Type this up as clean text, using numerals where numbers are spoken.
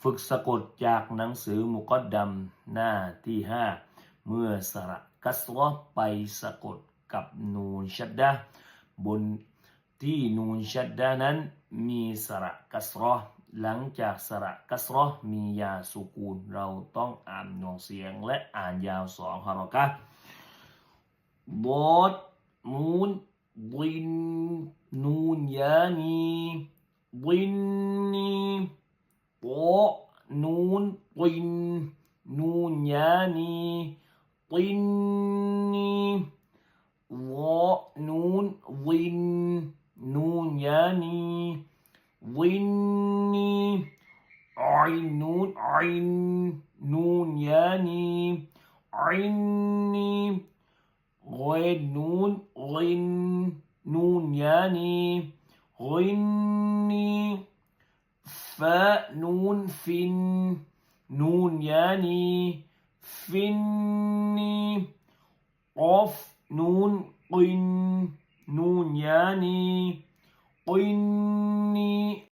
ฝึกสะกดจากหนังสือมุกอดดัมหน้าที่5เมื่อสระกัสเราะห์ไปสะกดกับนูนชัดดะห์บนที่นูนชัดดะห์นั้นมีสระกัสเราะห์หลังจากสระกัสเราะห์มียาสุกูนเราต้องอ่านหน่วงเสียงและอ่านยาว2 ฮารอกะห์บอดนูนบินนูนยานีบินนีโปนูนปินนูนยานีปินนีวอนูนวินนูนยานีวินนีไอนูนไอนูนยานีไอนีغين نون غين نون يعني غني فاء نون فن نون يعني فني قاف نون قن نون يعني قني